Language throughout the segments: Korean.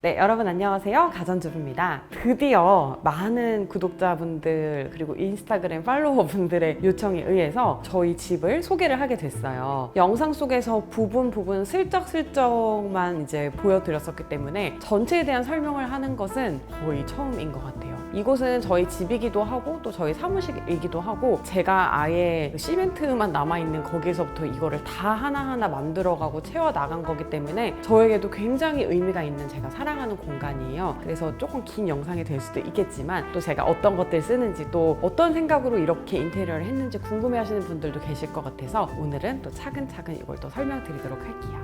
네, 여러분 안녕하세요. 가전주부입니다. 드디어 많은 구독자분들 그리고 인스타그램 팔로워분들의 요청에 의해서 저희 집을 소개를 하게 됐어요. 영상 속에서 부분 슬쩍슬쩍만 이제 보여드렸었기 때문에 전체에 대한 설명을 하는 것은 거의 처음인 것 같아요. 이곳은 저희 집이기도 하고 또 저희 사무실이기도 하고 제가 아예 시멘트만 남아있는 거기서부터 이거를 다 하나하나 만들어가고 채워나간 거기 때문에 저에게도 굉장히 의미가 있는 제가 사랑하는 공간이에요. 그래서 조금 긴 영상이 될 수도 있겠지만 또 제가 어떤 것들 쓰는지 또 어떤 생각으로 이렇게 인테리어를 했는지 궁금해 하시는 분들도 계실 것 같아서 오늘은 또 차근차근 이걸 또 설명드리도록 할게요.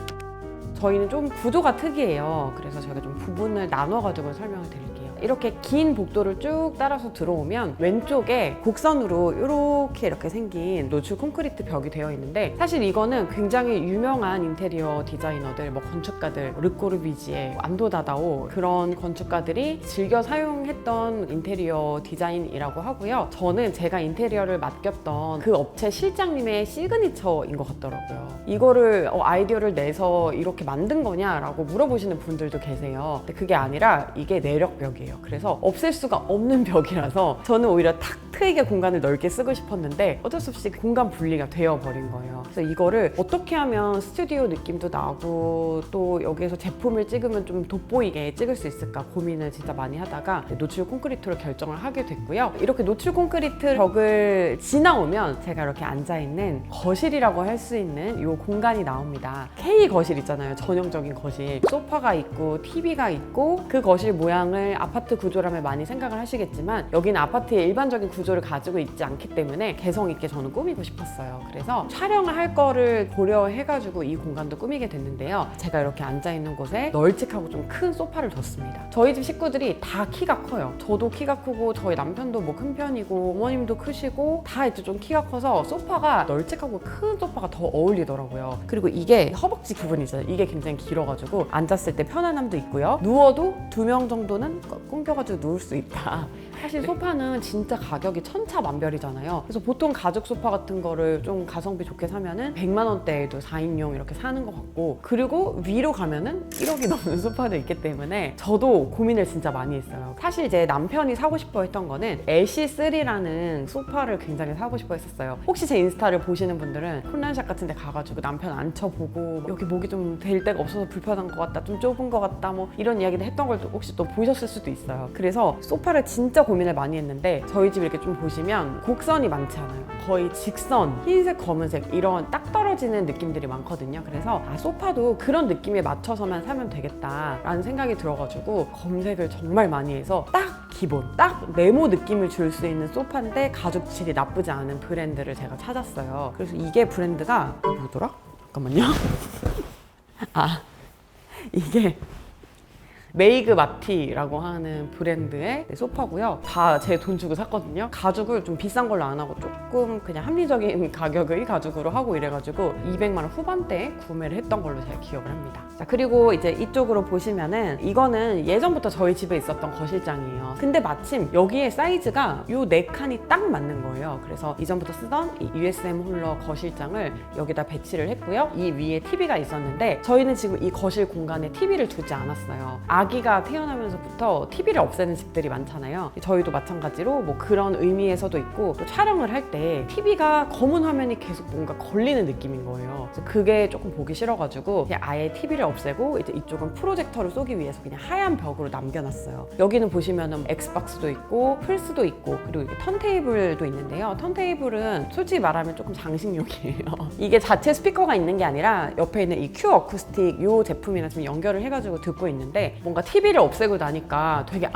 저희는 좀 구조가 특이해요. 그래서 저희가 좀 부분을 나눠가지고 설명을 드릴게요. 이렇게 긴 복도를 쭉 따라서 들어오면 왼쪽에 곡선으로 이렇게 생긴 노출 콘크리트 벽이 되어 있는데 사실 이거는 굉장히 유명한 인테리어 디자이너들, 건축가들, 르꼬르비지에, 안도다다오 그런 건축가들이 즐겨 사용했던 인테리어 디자인이라고 하고요. 저는 제가 인테리어를 맡겼던 그 업체 실장님의 시그니처인 것 같더라고요. 이거를 아이디어를 내서 이렇게 만든 거냐라고 물어보시는 분들도 계세요. 근데 그게 아니라 이게 내력벽이에요. 그래서 없앨 수가 없는 벽이라서 저는 오히려 탁 트이게 공간을 넓게 쓰고 싶었는데 어쩔 수 없이 공간 분리가 되어버린 거예요. 그래서 이거를 어떻게 하면 스튜디오 느낌도 나고 또 여기에서 제품을 찍으면 좀 돋보이게 찍을 수 있을까 고민을 진짜 많이 하다가 노출 콘크리트로 결정을 하게 됐고요. 이렇게 노출 콘크리트 벽을 지나오면 제가 이렇게 앉아있는 거실이라고 할 수 있는 이 공간이 나옵니다. K 거실 있잖아요. 전형적인 거실. 소파가 있고 TV가 있고 그 거실 모양을 아파트 구조라면 많이 생각을 하시겠지만 여기는 아파트의 일반적인 구조를 가지고 있지 않기 때문에 개성 있게 저는 꾸미고 싶었어요. 그래서 촬영을 할 거를 고려해가지고 이 공간도 꾸미게 됐는데요. 제가 이렇게 앉아있는 곳에 널찍하고 좀 큰 소파를 뒀습니다. 저희 집 식구들이 다 키가 커요. 저도 키가 크고 저희 남편도 뭐 큰 편이고 어머님도 크시고 다 이제 좀 키가 커서 소파가 널찍하고 큰 소파가 더 어울리더라고요. 그리고 이게 허벅지 부분이잖아요. 이게 굉장히 길어가지고 앉았을 때 편안함도 있고요. 누워도 2명 정도는 낑겨가지고 누울 수 있다. 사실 소파는 진짜 가격이 천차만별이잖아요. 그래서 보통 가죽 소파 같은 거를 좀 가성비 좋게 사면은 100만 원대에도 4인용 이렇게 사는 것 같고 그리고 위로 가면은 1억이 넘는 소파도 있기 때문에 저도 고민을 진짜 많이 했어요. 사실 이제 남편이 사고 싶어 했던 거는 LC3라는 소파를 굉장히 사고 싶어 했었어요. 혹시 제 인스타를 보시는 분들은 콘란샷 같은 데 가가지고 남편 앉혀보고 여기 목이 좀 될 데가 없어서 불편한 것 같다, 좀 좁은 것 같다 뭐 이런 이야기를 했던 걸 혹시 또 보셨을 수도 있어요. 그래서 소파를 진짜 고민을 많이 했는데 저희 집 이렇게 좀 보시면 곡선이 많지 않아요. 거의 직선, 흰색, 검은색 이런 딱 떨어지는 느낌들이 많거든요. 그래서 소파도 그런 느낌에 맞춰서만 사면 되겠다라는 생각이 들어가지고 검색을 정말 많이 해서 딱 기본, 딱 네모 느낌을 줄 수 있는 소파인데 가죽 질이 나쁘지 않은 브랜드를 제가 찾았어요. 그래서 이게 브랜드가 뭐더라? 잠깐만요. 이게 메이그 마티라고 하는 브랜드의 소파고요. 다 제 돈 주고 샀거든요. 가죽을 좀 비싼 걸로 안 하고 조금 그냥 합리적인 가격의 가죽으로 하고 이래가지고 200만 원 후반대에 구매를 했던 걸로 제가 기억을 합니다. 자, 그리고 이제 이쪽으로 보시면은 이거는 예전부터 저희 집에 있었던 거실장이에요. 근데 마침 여기에 사이즈가 요 4칸이 딱 맞는 거예요. 그래서 이전부터 쓰던 이 USM 홀러 거실장을 여기다 배치를 했고요. 이 위에 TV가 있었는데 저희는 지금 이 거실 공간에 TV를 두지 않았어요. 아기가 태어나면서부터 TV를 없애는 집들이 많잖아요. 저희도 마찬가지로 뭐 그런 의미에서도 있고 또 촬영을 할 때 TV가 검은 화면이 계속 뭔가 걸리는 느낌인 거예요. 그래서 그게 조금 보기 싫어가지고 그냥 아예 TV를 없애고 이제 이쪽은 프로젝터를 쏘기 위해서 그냥 하얀 벽으로 남겨놨어요. 여기는 보시면은 엑스박스도 있고 플스도 있고 그리고 이렇게 턴테이블도 있는데요. 턴테이블은 솔직히 말하면 조금 장식용이에요. 이게 자체 스피커가 있는 게 아니라 옆에 있는 이 큐 어쿠스틱 이 제품이랑 지금 연결을 해가지고 듣고 있는데 뭔가 TV를 없애고 나니까 되게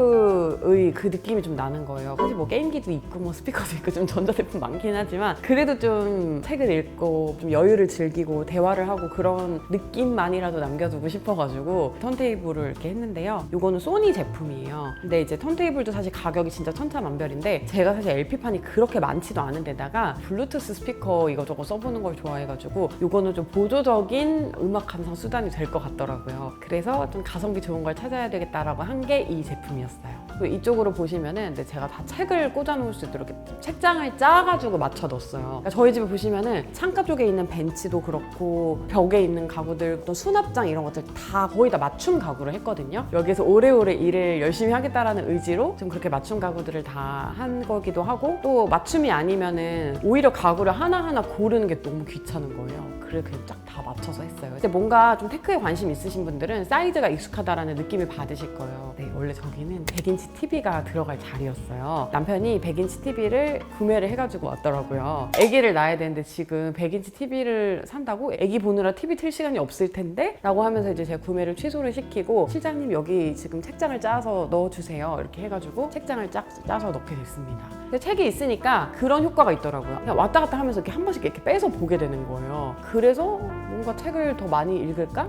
아날로그의 그 느낌이 좀 나는 거예요. 사실 뭐 게임기도 있고 뭐 스피커도 있고 좀 전자제품 많긴 하지만 그래도 좀 책을 읽고 좀 여유를 즐기고 대화를 하고 그런 느낌만이라도 남겨두고 싶어가지고 턴테이블을 이렇게 했는데요. 이거는 소니 제품이에요. 근데 이제 턴테이블도 사실 가격이 진짜 천차만별인데 제가 사실 LP판이 그렇게 많지도 않은 데다가 블루투스 스피커 이거저거 써보는 걸 좋아해가지고 이거는 좀 보조적인 음악 감상 수단이 될 것 같더라고요. 그래서 좀 가성비 가성비 좋은 걸 찾아야 되겠다라고 한 게 이 제품이었어요. 그리고 이쪽으로 보시면은 제가 다 책을 꽂아 놓을 수 있도록 이렇게 책장을 짜가지고 맞춰 놨어요. 그러니까 저희 집에 보시면은 창가 쪽에 있는 벤치도 그렇고 벽에 있는 가구들, 또 수납장 이런 것들 다 거의 다 맞춤 가구를 했거든요. 여기서 오래오래 일을 열심히 하겠다라는 의지로 좀 그렇게 맞춤 가구들을 다 한 거기도 하고, 또 맞춤이 아니면은 오히려 가구를 하나하나 고르는 게 너무 귀찮은 거예요. 그래 그냥 쫙 다 맞춰서 했어요. 근데 뭔가 좀 테크에 관심 있으신 분들은 사이즈가 익숙하다라는 느낌을 받으실 거예요. 네, 원래 저기는 100인치 TV가 들어갈 자리였어요. 남편이 100인치 TV를 구매를 해가지고 왔더라고요. 아기를 낳아야 되는데 지금 100인치 TV를 산다고? 아기 보느라 TV 틀 시간이 없을 텐데? 라고 하면서 이제 제가 구매를 취소를 시키고, 실장님 여기 지금 책장을 짜서 넣어주세요 이렇게 해가지고 책장을 짜서 넣게 됐습니다. 근데 책이 있으니까 그런 효과가 있더라고요. 그냥 왔다 갔다 하면서 이렇게 한 번씩 이렇게 빼서 보게 되는 거예요. 그래서 뭔가 책을 더 많이 읽을까?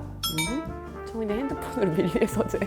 저 그냥 핸드폰으로 밀리의 서재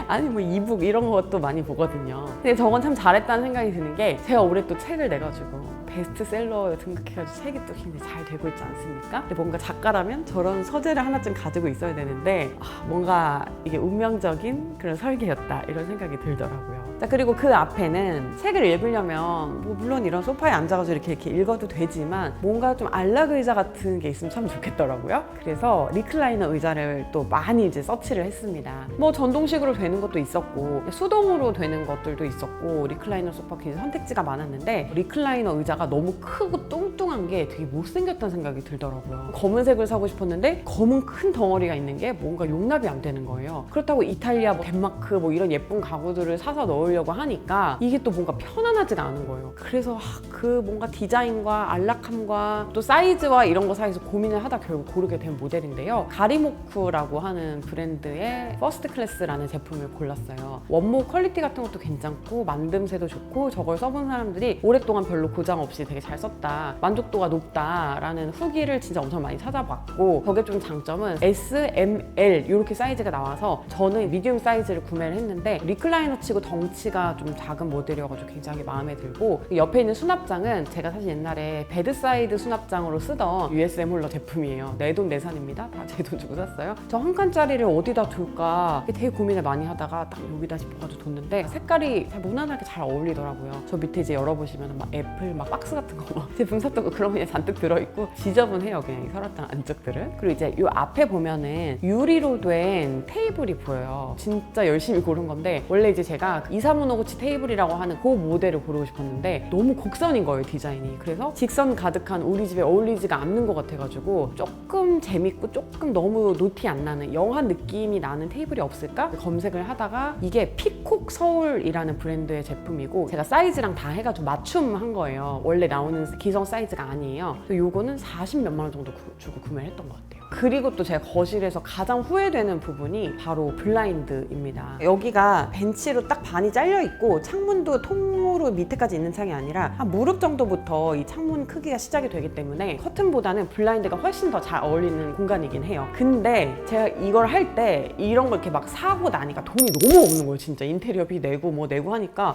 아니 뭐 이북 이런 것도 많이 보거든요. 근데 저건 참 잘했다는 생각이 드는 게, 제가 올해 또 책을 내가지고 베스트셀러 등극해가지고 책이 또 굉장히 잘 되고 있지 않습니까? 근데 뭔가 작가라면 저런 서재를 하나쯤 가지고 있어야 되는데 뭔가 이게 운명적인 그런 설계였다 이런 생각이 들더라고요. 자, 그리고 그 앞에는 책을 읽으려면 뭐 물론 이런 소파에 앉아가지고 이렇게 읽어도 되지만 뭔가 좀 안락 의자 같은 게 있으면 참 좋겠더라고요. 그래서 리클라이너 의자를 또 많이 이제 서치를 했습니다. 뭐 전동식으로 되는 것도 있었고 수동으로 되는 것들도 있었고, 리클라이너 소파 굉장히 선택지가 많았는데 리클라이너 의자가 너무 크고 뚱뚱한 게 되게 못생겼다는 생각이 들더라고요. 검은색을 사고 싶었는데 검은 큰 덩어리가 있는 게 뭔가 용납이 안 되는 거예요. 그렇다고 이탈리아, 뭐 덴마크 뭐 이런 예쁜 가구들을 사서 넣으려고 하니까 이게 또 뭔가 편안하지가 않은 거예요. 그래서 그 뭔가 디자인과 안락함과 또 사이즈와 이런 거 사이에서 고민을 하다 결국 고르게 된 모델인데요. 가리모쿠라고 하는 브랜드의 퍼스트 클래스라는 제품을 골랐어요. 원목 퀄리티 같은 것도 괜찮고 만듦새도 좋고, 저걸 써본 사람들이 오랫동안 별로 고장 없이 되게 잘 썼다, 만족도가 높다라는 후기를 진짜 엄청 많이 찾아봤고, 저게 좀 장점은 S, M, L 이렇게 사이즈가 나와서 저는 미디움 사이즈를 구매를 했는데 리클라이너 치고 덩치가 좀 작은 모델이어가지고 굉장히 마음에 들고, 옆에 있는 수납장은 제가 사실 옛날에 베드사이드 수납장으로 쓰던 USM 홀러 제품이에요. 내돈내산입니다. 다 제 돈 주고 샀어요. 저 한 칸짜리를 어디다 둘까 되게 고민을 많이 하다가 딱 여기다 싶어가지고 뒀는데 색깔이 무난하게 잘 어울리더라고요. 저 밑에 이제 열어보시면 막 애플 막 박스 같은 거 막 제품 샀던 거 그런 거 그냥 잔뜩 들어있고 지저분해요, 그냥 이 서랍장 안쪽들은. 그리고 이제 이 앞에 보면은 유리로 된 테이블이 보여요. 진짜 열심히 고른 건데, 원래 이제 제가 이사무노구치 테이블이라고 하는 그 모델을 고르고 싶었는데 너무 곡선인 거예요, 디자인이. 그래서 직선 가득한 우리 집에 어울리지가 않는 것 같아가지고 조금 재밌고 조금 너무 노티 안 나는 영한 느낌이 나는 테이블이 없을까 검색을 하다가, 이게 피콕 서울이라는 브랜드의 제품이고 제가 사이즈랑 다 해가지고 맞춤한 거예요. 원래 나오는 기성 사이즈가 아니에요. 요거는 40 몇만 원 정도 주고 구매를 했던 것 같아요. 그리고 또 제가 거실에서 가장 후회되는 부분이 바로 블라인드입니다. 여기가 벤치로 딱 반이 잘려 있고 창문도 통으로 밑에까지 있는 창이 아니라 한 무릎 정도부터 이 창문 크기가 시작이 되기 때문에 커튼보다는 블라인드가 훨씬 더 잘 어울리는 공간이긴 해요. 근데 제가 이걸 할 때 이런 걸 이렇게 막 사고 나니까 돈이 너무 없는 거예요. 진짜 인테리어비 내고 뭐 내고 하니까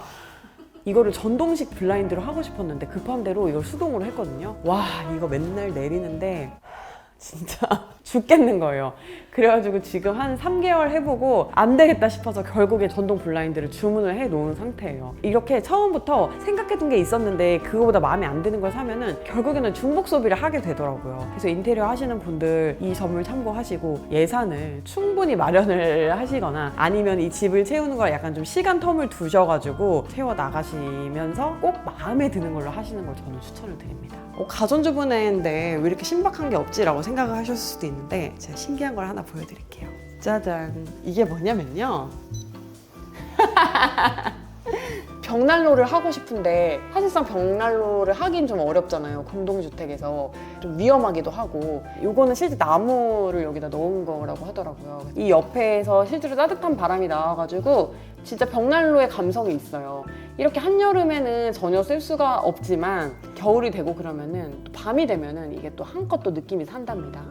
이거를 전동식 블라인드로 하고 싶었는데 급한 대로 이걸 수동으로 했거든요. 와, 이거 맨날 내리는데 진짜 죽겠는 거예요. 그래가지고 지금 한 3개월 해보고 안 되겠다 싶어서 결국에 전동 블라인드를 주문을 해 놓은 상태예요. 이렇게 처음부터 생각했던 게 있었는데 그거보다 마음에 안 드는 걸 사면은 결국에는 중복 소비를 하게 되더라고요. 그래서 인테리어 하시는 분들 이 점을 참고하시고 예산을 충분히 마련을 하시거나 아니면 이 집을 채우는 걸 약간 좀 시간 텀을 두셔가지고 채워 나가시면서 꼭 마음에 드는 걸로 하시는 걸 저는 추천을 드립니다. 가전주부인데 왜 이렇게 신박한 게 없지라고 생각을 하셨을 수도 있는데 제가 신기한 걸 하나 보여드릴게요. 짜잔! 이게 뭐냐면요. 벽난로를 하고 싶은데 사실상 벽난로를 하긴 좀 어렵잖아요. 공동주택에서 좀 위험하기도 하고, 이거는 실제 나무를 여기다 넣은 거라고 하더라고요. 이 옆에서 실제로 따뜻한 바람이 나와가지고 진짜 벽난로의 감성이 있어요. 이렇게 한여름에는 전혀 쓸 수가 없지만 겨울이 되고 그러면은 또 밤이 되면은 이게 또 한껏 또 느낌이 산답니다.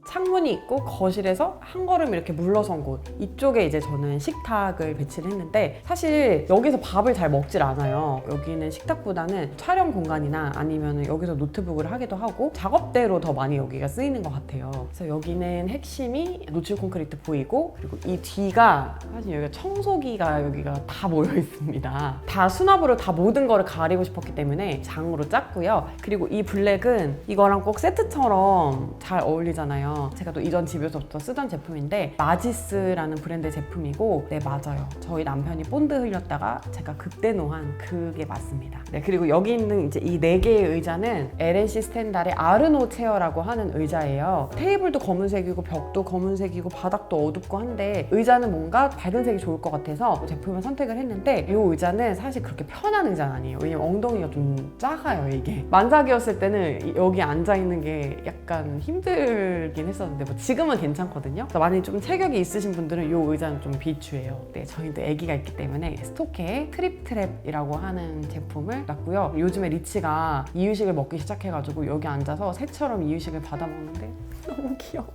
창문이 있고 거실에서 한 걸음 이렇게 물러선 곳, 이쪽에 이제 저는 식탁을 배치를 했는데 사실 여기서 밥을 잘 먹질 않아요. 여기는 식탁보다는 촬영 공간이나 아니면 여기서 노트북을 하기도 하고 작업대로 더 많이 여기가 쓰이는 것 같아요. 그래서 여기는 핵심이 노출 콘크리트 보이고, 그리고 이 뒤가 사실 여기가 청소기가 여기가 다 모여 있습니다. 다 수납으로 다 모든 거를 가리고 싶었기 때문에 장으로 짰고요. 그리고 이 블랙은 이거랑 꼭 세트처럼 잘 어울리잖아요. 제가 또 이전 집에서부터 쓰던 제품인데 마지스라는 브랜드 제품이고, 네 맞아요. 저희 남편이 본드 흘렸다가 제가 극대노한 그게 맞습니다. 네, 그리고 여기 있는 이제 이 4개의 의자는 LNC 스탠달의 아르노 체어라고 하는 의자예요. 테이블도 검은색이고 벽도 검은색이고 바닥도 어둡고 한데 의자는 뭔가 밝은 색이 좋을 것 같아서 제품을 선택을 했는데, 이 의자는 사실 그렇게 편한 의자는 아니에요. 왜냐면 엉덩이가 좀 작아요. 이게 만삭이었을 때는 여기 앉아있는 게 약간 힘들긴 했었는데 뭐 지금은 괜찮거든요. 많이 좀 체격이 있으신 분들은 이 의자는 좀 비추해요. 네, 저희도 아기가 있기 때문에 스토케의 트립트랩이라고 하는 제품을 놨고요. 요즘에 리치가 이유식을 먹기 시작해가지고 여기 앉아서 새처럼 이유식을 받아 먹는데 너무 귀여워.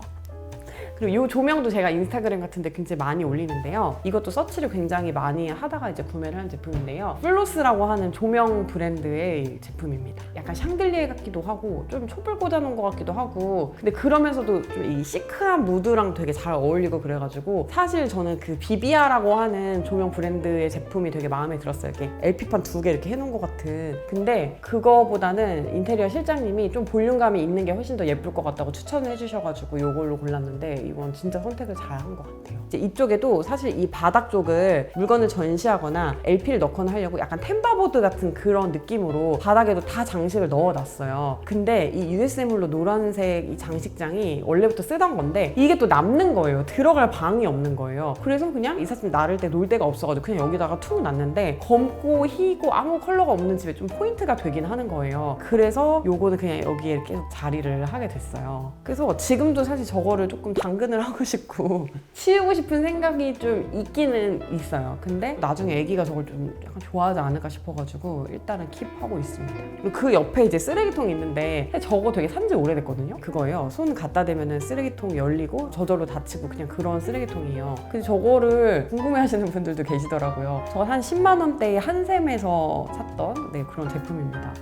그리고 이 조명도 제가 인스타그램 같은 데 굉장히 많이 올리는데요. 이것도 서치를 굉장히 많이 하다가 이제 구매를 한 제품인데요. 플로스라고 하는 조명 브랜드의 제품입니다. 약간 샹들리에 같기도 하고 좀 촛불 꽂아놓은 것 같기도 하고, 근데 그러면서도 좀 이 시크한 무드랑 되게 잘 어울리고 그래가지고 사실 저는 그 비비아라고 하는 조명 브랜드의 제품이 되게 마음에 들었어요. 이렇게 LP판 2개 이렇게 해놓은 것 같은. 근데 그거보다는 인테리어 실장님이 좀 볼륨감이 있는 게 훨씬 더 예쁠 것 같다고 추천을 해주셔가지고 이걸로 골랐는데 이건 진짜 선택을 잘 한 것 같아요. 이제 이쪽에도 사실 이 바닥 쪽을 물건을 전시하거나 LP를 넣거나 하려고 약간 템바보드 같은 그런 느낌으로 바닥에도 다 장식을 넣어놨어요. 근데 이 USM으로 노란색 이 장식장이 원래부터 쓰던 건데 이게 또 남는 거예요. 들어갈 방이 없는 거예요. 그래서 그냥 이삿짐 나를 때 놀 데가 없어가지고 그냥 여기다가 툭 놨는데 검고 희고 아무 컬러가 없는 집에 좀 포인트가 되긴 하는 거예요. 그래서 요거는 그냥 여기에 계속 자리를 하게 됐어요. 그래서 지금도 사실 저거를 조금 당근을 하고 싶고 치우고 싶은 생각이 좀 있기는 있어요. 근데 나중에 애기가 저걸 좀 약간 좋아하지 않을까 싶어가지고 일단은 킵하고 있습니다. 그리고 그 옆에 이제 쓰레기통이 있는데 저거 되게 산지 오래됐거든요. 그거예요. 손 갖다 대면은 쓰레기통 열리고 저절로 닫히고 그냥 그런 쓰레기통이에요. 근데 저거를 궁금해하시는 분들도 계시더라고요. 저거 한 10만 원대의 한샘에서 샀던 그런 제품입니다.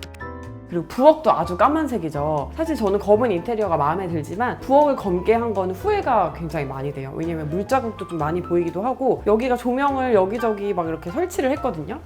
그리고 부엌도 아주 까만색이죠. 사실 저는 검은 인테리어가 마음에 들지만 부엌을 검게 한 건 후회가 굉장히 많이 돼요. 왜냐면 물자국도 좀 많이 보이기도 하고 여기가 조명을 여기저기 막 이렇게 설치를 했거든요.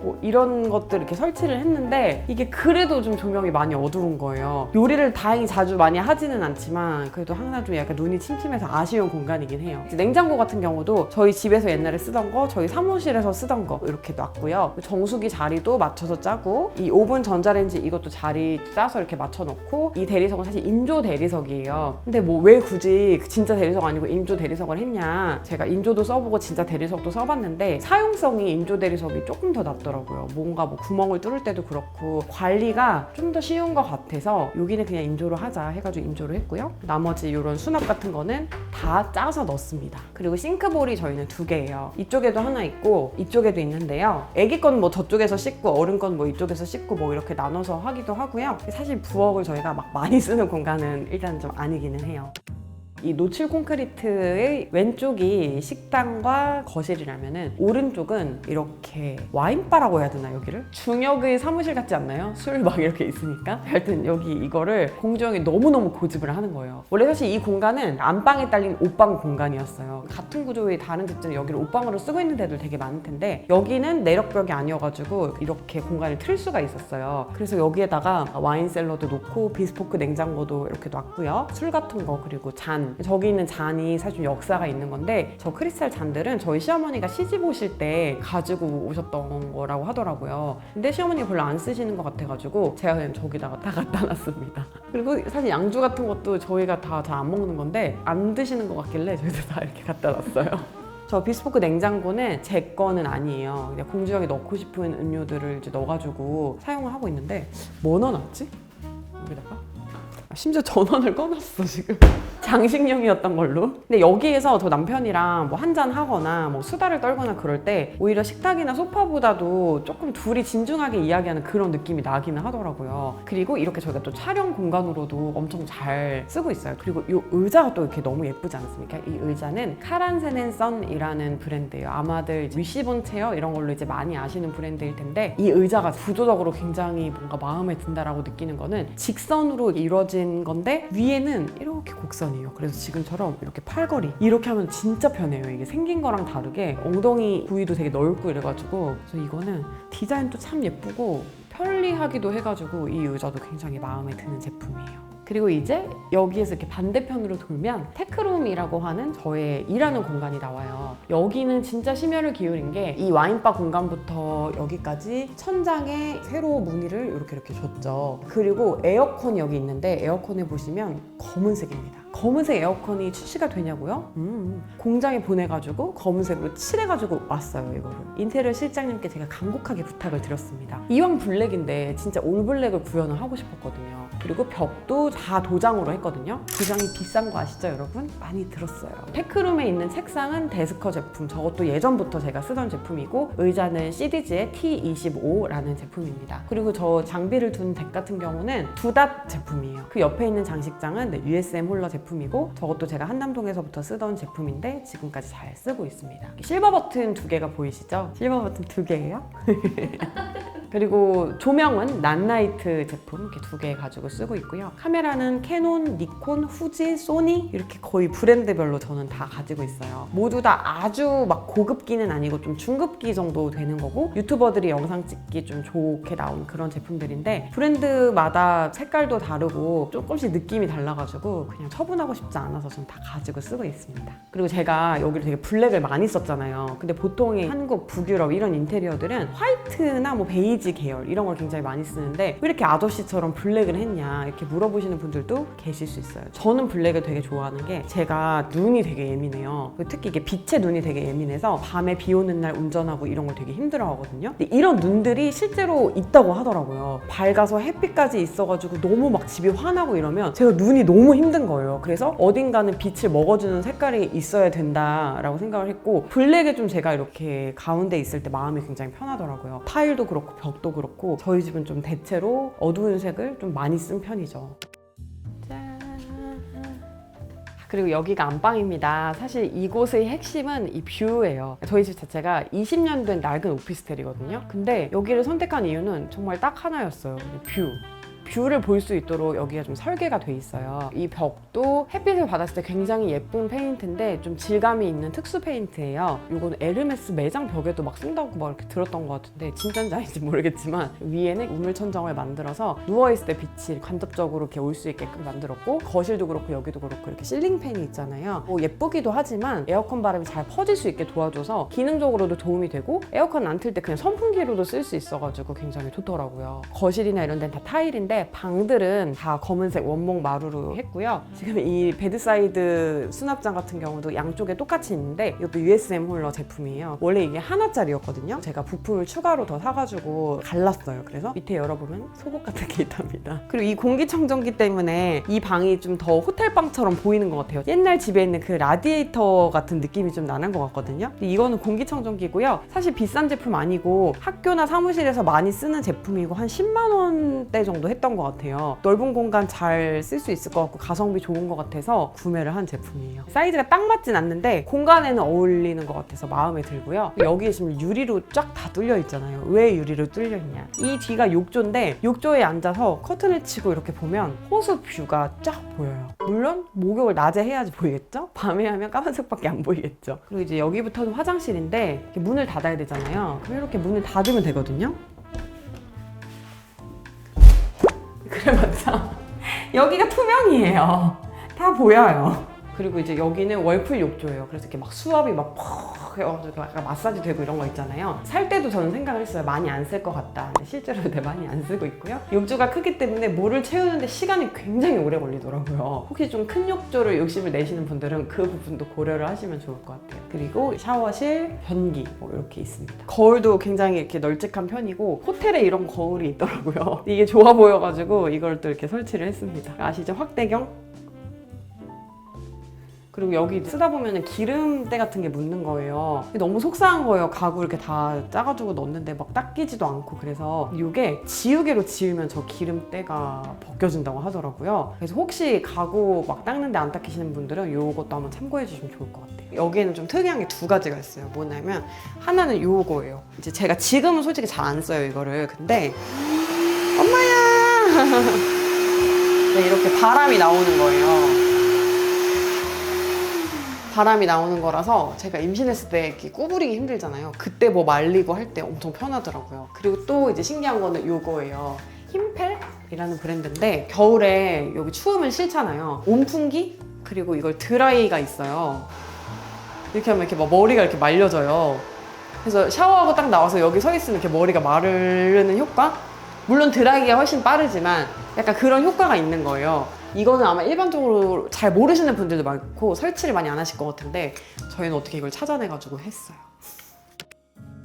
뭐 이런 것들 이렇게 설치를 했는데 이게 그래도 좀 조명이 많이 어두운 거예요. 요리를 다행히 자주 많이 하지는 않지만 그래도 항상 좀 약간 눈이 침침해서 아쉬운 공간이긴 해요. 이제 냉장고 같은 경우도 저희 집에서 옛날에 쓰던 거, 저희 사무실에서 쓰던 거 이렇게 놨고요. 정수기 자리도 맞춰서 짜고, 이 오븐 전자레인지 이것도 자리 짜서 이렇게 맞춰놓고, 이 대리석은 사실 인조 대리석이에요. 근데 뭐 왜 굳이 진짜 대리석 아니고 인조 대리석을 했냐, 제가 인조도 써보고 진짜 대리석도 써봤는데 사용성이 인조 대리석이 조금 더 낫더라고요. 뭔가 뭐 구멍을 뚫을 때도 그렇고 관리가 좀 더 쉬운 것 같아서 여기는 그냥 인조로 하자 해가지고 인조로 했고요. 나머지 이런 수납 같은 거는 다 짜서 넣습니다. 그리고 싱크볼이 저희는 2개예요. 이쪽에도 하나 있고 이쪽에도 있는데요. 애기 건 뭐 저쪽에서 씻고 어른 건 뭐 이쪽에서 씻고 뭐 이렇게 나눠서 하기도 하고요. 사실 부엌을 저희가 막 많이 쓰는 공간은 일단 좀 아니기는 해요. 이 노출 콘크리트의 왼쪽이 식당과 거실이라면은 오른쪽은 이렇게 와인바라고 해야 되나, 여기를? 중역의 사무실 같지 않나요? 술 막 이렇게 있으니까. 하여튼 여기 이거를 공주형이 너무너무 고집을 하는 거예요. 원래 사실 이 공간은 안방에 딸린 옷방 공간이었어요. 같은 구조의 다른 집들은 여기를 옷방으로 쓰고 있는 데들 되게 많을 텐데 여기는 내력벽이 아니어가지고 이렇게 공간을 틀 수가 있었어요. 그래서 여기에다가 와인 셀러도 놓고 비스포크 냉장고도 이렇게 놨고요. 술 같은 거, 그리고 잔, 저기 있는 잔이 사실 좀 역사가 있는 건데 저 크리스탈 잔들은 저희 시어머니가 시집 오실 때 가지고 오셨던 거라고 하더라고요. 근데 시어머니가 별로 안 쓰시는 것 같아가지고 제가 그냥 저기다가 다 갖다 놨습니다. 그리고 사실 양주 같은 것도 저희가 다 잘 안 먹는 건데 안 드시는 것 같길래 저희도 다 이렇게 갖다 놨어요. 저 비스포크 냉장고는 제 거는 아니에요. 그냥 공주형이 넣고 싶은 음료들을 이제 넣어가지고 사용을 하고 있는데 뭐 넣어놨지? 여기다가? 심지어 전원을 꺼놨어 지금. 장식용이었던 걸로. 근데 여기에서 저 남편이랑 뭐 한잔 하거나 뭐 수다를 떨거나 그럴 때 오히려 식탁이나 소파보다도 조금 둘이 진중하게 이야기하는 그런 느낌이 나기는 하더라고요. 그리고 이렇게 저희가 또 촬영 공간으로도 엄청 잘 쓰고 있어요. 그리고 이 의자가 또 이렇게 너무 예쁘지 않습니까? 이 의자는 카란세넨선이라는 브랜드예요. 아마들 위시본 체어 이런 걸로 이제 많이 아시는 브랜드일 텐데, 이 의자가 구조적으로 굉장히 뭔가 마음에 든다라고 느끼는 거는 직선으로 이루어진 건데 위에는 이렇게 곡선이에요. 그래서 지금처럼 이렇게 팔걸이 이렇게 하면 진짜 편해요. 이게 생긴 거랑 다르게 엉덩이 부위도 되게 넓고 이래가지고, 그래서 이거는 디자인도 참 예쁘고 편리하기도 해가지고 이 의자도 굉장히 마음에 드는 제품이에요. 그리고 이제 여기에서 이렇게 반대편으로 돌면 테크룸이라고 하는 저의 일하는 공간이 나와요. 여기는 진짜 심혈을 기울인 게 이 와인바 공간부터 여기까지 천장에 세로 무늬를 이렇게 줬죠. 그리고 에어컨이 여기 있는데 에어컨에 보시면 검은색입니다. 검은색 에어컨이 출시가 되냐고요? 공장에 보내가지고 검은색으로 칠해가지고 왔어요. 이거를 인테리어 실장님께 제가 간곡하게 부탁을 드렸습니다. 이왕 블랙인데 진짜 올블랙을 구현을 하고 싶었거든요. 그리고 벽도 다 도장으로 했거든요. 도장이 비싼 거 아시죠 여러분? 많이 들었어요. 테크룸에 있는 책상은 데스커 제품, 저것도 예전부터 제가 쓰던 제품이고, 의자는 시디즈의 T25라는 제품입니다. 그리고 저 장비를 둔 덱 같은 경우는 두닷 제품이에요. 그 옆에 있는 장식장은 USM 홀러 제품이고, 저것도 제가 한남동에서부터 쓰던 제품인데 지금까지 잘 쓰고 있습니다. 실버 버튼 2개가 보이시죠? 실버 버튼 2개예요. 그리고 조명은 난나이트 제품 이렇게 2개 가지고 쓰고 있고요. 카메라는 캐논, 니콘, 후지, 소니 이렇게 거의 브랜드별로 저는 다 가지고 있어요. 모두 다 아주 막 고급기는 아니고 좀 중급기 정도 되는 거고, 유튜버들이 영상 찍기 좀 좋게 나온 그런 제품들인데 브랜드마다 색깔도 다르고 조금씩 느낌이 달라가지고 그냥 처분하고 싶지 않아서 전 다 가지고 쓰고 있습니다. 그리고 제가 여기를 되게 블랙을 많이 썼잖아요. 근데 보통의 한국, 북유럽 이런 인테리어들은 화이트나 뭐 베이지 계열 이런 걸 굉장히 많이 쓰는데 왜 이렇게 아저씨처럼 블랙을 했냐 이렇게 물어보시는 분들도 계실 수 있어요. 저는 블랙을 되게 좋아하는 게 제가 눈이 되게 예민해요. 특히 이게 빛에 눈이 되게 예민해서 밤에 비 오는 날 운전하고 이런 걸 되게 힘들어 하거든요. 근데 이런 눈들이 실제로 있다고 하더라고요. 밝아서 햇빛까지 있어가지고 너무 막 집이 환하고 이러면 제가 눈이 너무 힘든 거예요. 그래서 어딘가는 빛을 먹어주는 색깔이 있어야 된다라고 생각을 했고, 블랙에 좀 제가 이렇게 가운데 있을 때 마음이 굉장히 편하더라고요. 타일도 그렇고 벽도 그렇고 저희 집은 좀 대체로 어두운 색을 좀 많이 쓴 편이죠. 짠. 그리고 여기가 안방입니다. 사실 이곳의 핵심은 이 뷰예요. 저희 집 자체가 20년 된 낡은 오피스텔이거든요. 근데 여기를 선택한 이유는 정말 딱 하나였어요. 뷰. 뷰를 볼 수 있도록 여기가 좀 설계가 돼 있어요. 이 벽도 햇빛을 받았을 때 굉장히 예쁜 페인트인데 좀 질감이 있는 특수 페인트예요. 이건 에르메스 매장 벽에도 막 쓴다고 막 이렇게 들었던 것 같은데 진짜인지 아닌지 모르겠지만, 위에는 우물 천정을 만들어서 누워있을 때 빛이 간접적으로 이렇게 올 수 있게끔 만들었고, 거실도 그렇고 여기도 그렇고 이렇게 실링 팬이 있잖아요. 뭐 예쁘기도 하지만 에어컨 바람이 잘 퍼질 수 있게 도와줘서 기능적으로도 도움이 되고, 에어컨 안 틀 때 그냥 선풍기로도 쓸 수 있어가지고 굉장히 좋더라고요. 거실이나 이런 데는 다 타일인데 방들은 다 검은색 원목 마루로 했고요. 지금 이 베드사이드 수납장 같은 경우도 양쪽에 똑같이 있는데 이것도 USM 홀러 제품이에요. 원래 이게 하나짜리였거든요. 제가 부품을 추가로 더 사가지고 갈랐어요. 그래서 밑에 열어보면 속옷 같은 게 있답니다. 그리고 이 공기청정기 때문에 이 방이 좀 더 호텔방처럼 보이는 것 같아요. 옛날 집에 있는 그 라디에이터 같은 느낌이 좀 나는 것 같거든요. 이거는 공기청정기고요. 사실 비싼 제품 아니고 학교나 사무실에서 많이 쓰는 제품이고 한 10만 원대 정도 했던 것 같아요. 넓은 공간 잘 쓸 수 있을 것 같고 가성비 좋은 것 같아서 구매를 한 제품이에요. 사이즈가 딱 맞진 않는데 공간에는 어울리는 것 같아서 마음에 들고요. 여기에 지금 유리로 쫙 다 뚫려 있잖아요. 왜 유리로 뚫려 있냐? 이 뒤가 욕조인데 욕조에 앉아서 커튼을 치고 이렇게 보면 호수 뷰가 쫙 보여요. 물론 목욕을 낮에 해야지 보이겠죠? 밤에 하면 까만색밖에 안 보이겠죠? 그리고 이제 여기부터는 화장실인데 이렇게 문을 닫아야 되잖아요. 그럼 이렇게 문을 닫으면 되거든요. 그래봤자 여기가 투명이에요. 다 보여요. 그리고 이제 여기는 월풀 욕조예요. 그래서 이렇게 막 수압이 막 퍽 해가지고 약간 마사지 되고 이런 거 있잖아요. 살 때도 저는 생각을 했어요. 많이 안 쓸 것 같다. 근데 실제로 많이 안 쓰고 있고요. 욕조가 크기 때문에 물을 채우는데 시간이 굉장히 오래 걸리더라고요. 혹시 좀 큰 욕조를 욕심을 내시는 분들은 그 부분도 고려를 하시면 좋을 것 같아요. 그리고 샤워실, 변기 이렇게 있습니다. 거울도 굉장히 이렇게 널찍한 편이고 호텔에 이런 거울이 있더라고요. 이게 좋아 보여가지고 이걸 또 이렇게 설치를 했습니다. 아시죠? 확대경? 그리고 여기 쓰다 보면 기름때 같은 게 묻는 거예요. 너무 속상한 거예요. 가구 이렇게 다 짜가지고 넣었는데 막 닦이지도 않고. 그래서 이게 지우개로 지우면 저 기름때가 벗겨진다고 하더라고요. 그래서 혹시 가구 막 닦는데 안 닦이시는 분들은 이것도 한번 참고해 주시면 좋을 것 같아요. 여기에는 좀 특이한 게 두 가지가 있어요. 뭐냐면 하나는 이거예요. 이제 제가 지금은 솔직히 잘 안 써요, 이거를. 근데 엄마야! 네, 이렇게 바람이 나오는 거예요. 바람이 나오는 거라서 제가 임신했을 때 이렇게 구부리기 힘들잖아요. 그때 뭐 말리고 할 때 엄청 편하더라고요. 그리고 또 이제 신기한 거는 이거예요. 힘펠이라는 브랜드인데 겨울에 여기 추우면 싫잖아요. 온풍기? 그리고 이걸 드라이가 있어요. 이렇게 하면 이렇게 막 머리가 이렇게 말려져요. 그래서 샤워하고 딱 나와서 여기 서 있으면 이렇게 머리가 마르는 효과? 물론 드라이기가 훨씬 빠르지만 약간 그런 효과가 있는 거예요. 이거는 아마 일반적으로 잘 모르시는 분들도 많고 설치를 많이 안 하실 것 같은데 저희는 어떻게 이걸 찾아내가지고 했어요.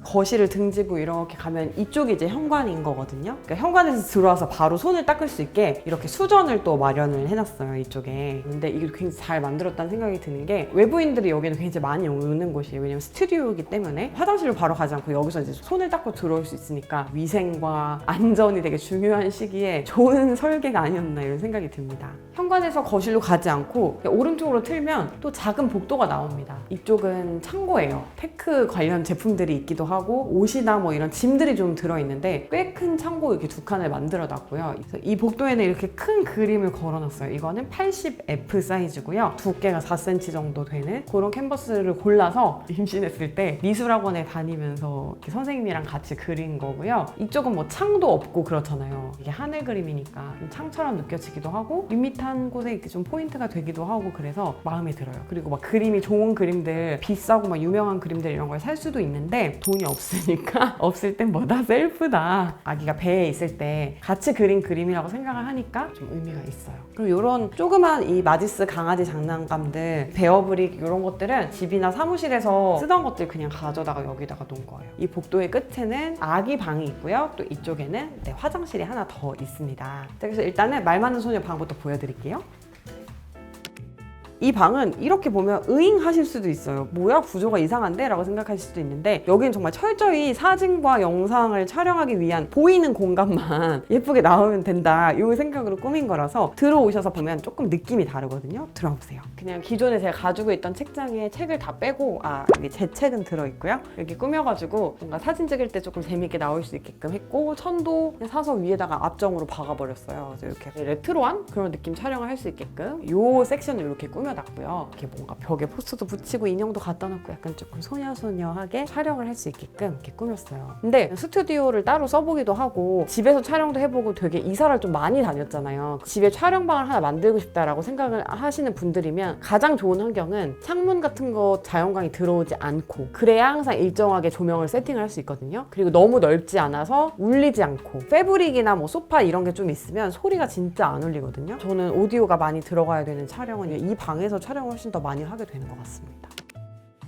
거실을 등지고 이렇게 가면 이쪽이 이제 현관인 거거든요. 그러니까 현관에서 들어와서 바로 손을 닦을 수 있게 이렇게 수전을 또 마련을 해놨어요, 이쪽에. 근데 이게 굉장히 잘 만들었다는 생각이 드는 게 외부인들이 여기는 굉장히 많이 오는 곳이에요. 왜냐면 스튜디오이기 때문에 화장실을 바로 가지 않고 여기서 이제 손을 닦고 들어올 수 있으니까 위생과 안전이 되게 중요한 시기에 좋은 설계가 아니었나 이런 생각이 듭니다. 현관에서 거실로 가지 않고 오른쪽으로 틀면 또 작은 복도가 나옵니다. 이쪽은 창고예요. 테크 관련 제품들이 있기도 하고 옷이나 뭐 이런 짐들이 좀 들어있는데 꽤 큰 창고 이렇게 두 칸을 만들어 놨고요. 그래서 이 복도에는 이렇게 큰 그림을 걸어놨어요. 이거는 80F 사이즈고요. 두께가 4cm 정도 되는 그런 캔버스를 골라서 임신했을 때 미술학원에 다니면서 이렇게 선생님이랑 같이 그린 거고요. 이쪽은 뭐 창도 없고 그렇잖아요. 이게 하늘 그림이니까 좀 창처럼 느껴지기도 하고 밋밋한 곳에 이렇게 좀 포인트가 되기도 하고 그래서 마음에 들어요. 그리고 막 그림이 좋은 그림들, 비싸고 막 유명한 그림들 이런 걸 살 수도 있는데 돈이 없으니까 없을 땐 뭐다 셀프다. 아기가 배에 있을 때 같이 그린 그림이라고 생각을 하니까 좀 의미가 있어요. 그리고 이런 조그만 이 마지스 강아지 장난감들, 베어브릭 이런 것들은 집이나 사무실에서 쓰던 것들 그냥 가져다가 여기다가 놓은 거예요. 이 복도의 끝에는 아기 방이 있고요. 또 이쪽에는 화장실이 하나 더 있습니다. 그래서 일단은 말 많은 소녀 방부터 보여드릴게요. 이 방은 이렇게 보면 으잉 하실 수도 있어요. 뭐야 구조가 이상한데? 라고 생각하실 수도 있는데 여기는 정말 철저히 사진과 영상을 촬영하기 위한 보이는 공간만 예쁘게 나오면 된다 이 생각으로 꾸민 거라서 들어오셔서 보면 조금 느낌이 다르거든요. 들어보세요. 그냥 기존에 제가 가지고 있던 책장에 책을 다 빼고 여기 제 책은 들어있고요. 여기 꾸며가지고 뭔가 사진 찍을 때 조금 재밌게 나올 수 있게끔 했고 천도 그냥 사서 위에다가 앞정으로 박아버렸어요. 그래서 이렇게 레트로한 그런 느낌 촬영을 할 수 있게끔 이 섹션을 이렇게 꾸며놨고요. 이렇게 뭔가 벽에 포스터도 붙이고 인형도 갖다 놓고 약간 조금 소녀소녀하게 촬영을 할 수 있게끔 이렇게 꾸몄어요. 근데 스튜디오를 따로 써보기도 하고 집에서 촬영도 해보고 되게 이사를 좀 많이 다녔잖아요. 집에 촬영방을 하나 만들고 싶다라고 생각을 하시는 분들이면 가장 좋은 환경은 창문 같은 거 자연광이 들어오지 않고 그래야 항상 일정하게 조명을 세팅을 할 수 있거든요. 그리고 너무 넓지 않아서 울리지 않고 패브릭이나 뭐 소파 이런 게 좀 있으면 소리가 진짜 안 울리거든요. 저는 오디오가 많이 들어가야 되는 촬영은 이 방에서 촬영을 훨씬 더 많이 하게 되는 것 같습니다.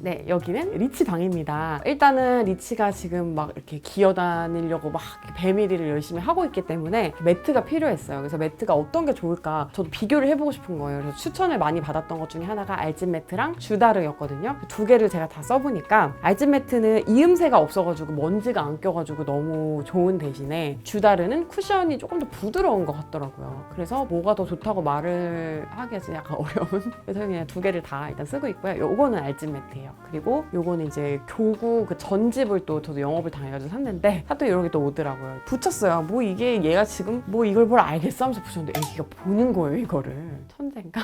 네, 여기는 리치 방입니다. 일단은 리치가 지금 막 이렇게 기어다니려고 막 배밀이를 열심히 하고 있기 때문에 매트가 필요했어요. 그래서 매트가 어떤 게 좋을까 저도 비교를 해보고 싶은 거예요. 그래서 추천을 많이 받았던 것 중에 하나가 알진 매트랑 주다르였거든요. 두 개를 제가 다 써보니까 알진 매트는 이음새가 없어가지고 먼지가 안 껴가지고 너무 좋은 대신에 주다르는 쿠션이 조금 더 부드러운 것 같더라고요. 그래서 뭐가 더 좋다고 말을 하기가 약간 어려운 그래서 그냥 두 개를 다 일단 쓰고 있고요. 요거는 알진 매트예요. 그리고 요거는 이제 교구 그 전집을 또 저도 영업을 당해가지고 샀는데 샀더니 이런 게 또 오더라고요. 붙였어요. 뭐 이게 얘가 지금 뭐 이걸 뭘 알겠어 하면서 붙였는데 애기가 보는 거예요 이거를. 천재인가?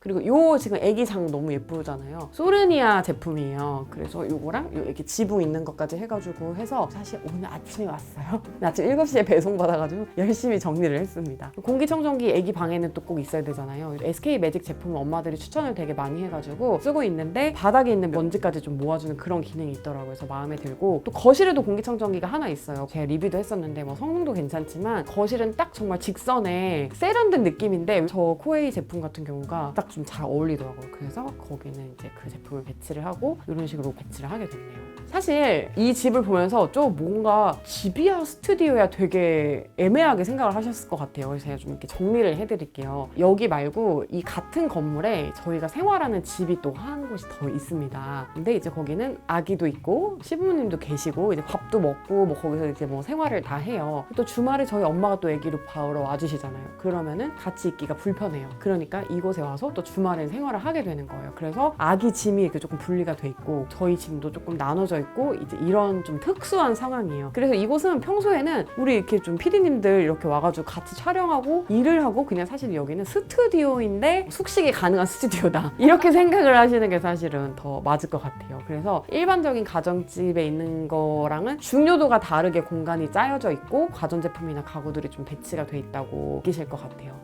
그리고 요 지금 애기 장 너무 예쁘잖아요. 소르니아 제품이에요. 그래서 요거랑 요 이렇게 지붕 있는 것까지 해가지고 해서 사실 오늘 아침에 왔어요. 아침 7시에 배송 받아가지고 열심히 정리를 했습니다. 공기청정기 애기 방에는 또 꼭 있어야 되잖아요. SK 매직 제품은 엄마들이 추천을 되게 많이 해가지고 쓰고 있는데 바닥에 있는 먼지까지 좀 모아주는 그런 기능이 있더라고요. 그래서 마음에 들고 또 거실에도 공기청정기가 하나 있어요. 제가 리뷰도 했었는데 뭐 성능도 괜찮지만 거실은 딱 정말 직선에 세련된 느낌인데 저 코웨이 제품 같은 경우가 딱 좀 잘 어울리더라고요. 그래서 거기는 이제 그 제품을 배치를 하고 이런 식으로 배치를 하게 됐네요. 사실 이 집을 보면서 좀 뭔가 집이야 스튜디오야 되게 애매하게 생각을 하셨을 것 같아요. 그래서 제가 좀 이렇게 정리를 해드릴게요. 여기 말고 이 같은 건물에 저희가 생활하는 집이 또 한 곳이 더 있습니다. 근데 이제 거기는 아기도 있고 시부모님도 계시고 이제 밥도 먹고 뭐 거기서 이제 뭐 생활을 다 해요. 또 주말에 저희 엄마가 또 아기를 보러 와주시잖아요. 그러면은 같이 있기가 불편해요. 그러니까 이곳에 와서 또 주말엔 생활을 하게 되는 거예요. 그래서 아기 짐이 이렇게 조금 분리가 돼 있고 저희 짐도 조금 나눠져 있고 이제 이런 좀 특수한 상황이에요. 그래서 이곳은 평소에는 우리 이렇게 좀 PD님들 이렇게 와가지고 같이 촬영하고 일을 하고 그냥 사실 여기는 스튜디오인데 숙식이 가능한 스튜디오다. 이렇게 생각을 하시는 게 사실은 더 맞을 것 같아요. 그래서 일반적인 가정집에 있는 거랑은 중요도가 다르게 공간이 짜여져 있고 가전제품이나 가구들이 좀 배치가 돼 있다고 느끼실 것 같아요.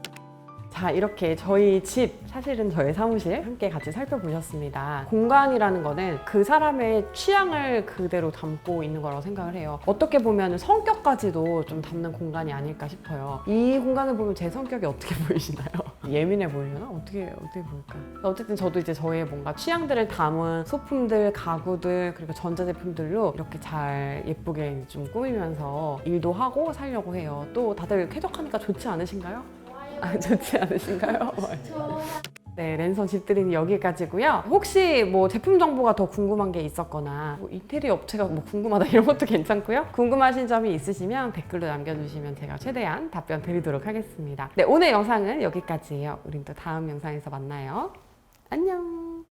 자, 이렇게 저희 집, 사실은 저희 사무실 함께 같이 살펴보셨습니다. 공간이라는 거는 그 사람의 취향을 그대로 담고 있는 거라고 생각을 해요. 어떻게 보면 성격까지도 좀 담는 공간이 아닐까 싶어요. 이 공간을 보면 제 성격이 어떻게 보이시나요? 예민해 보이려나? 어떻게 보일까? 어쨌든 저도 이제 저의 뭔가 취향들을 담은 소품들, 가구들, 그리고 전자제품들로 이렇게 잘 예쁘게 좀 꾸미면서 일도 하고 살려고 해요. 또 다들 쾌적하니까 좋지 않으신가요? 좋지 않으신가요? 네, 랜선 집들이는 여기까지고요. 혹시 뭐 제품 정보가 더 궁금한 게 있었거나 뭐 인테리어 업체가 뭐 궁금하다 이런 것도 괜찮고요. 궁금하신 점이 있으시면 댓글로 남겨주시면 제가 최대한 답변 드리도록 하겠습니다. 네, 오늘 영상은 여기까지예요. 우린 또 다음 영상에서 만나요. 안녕!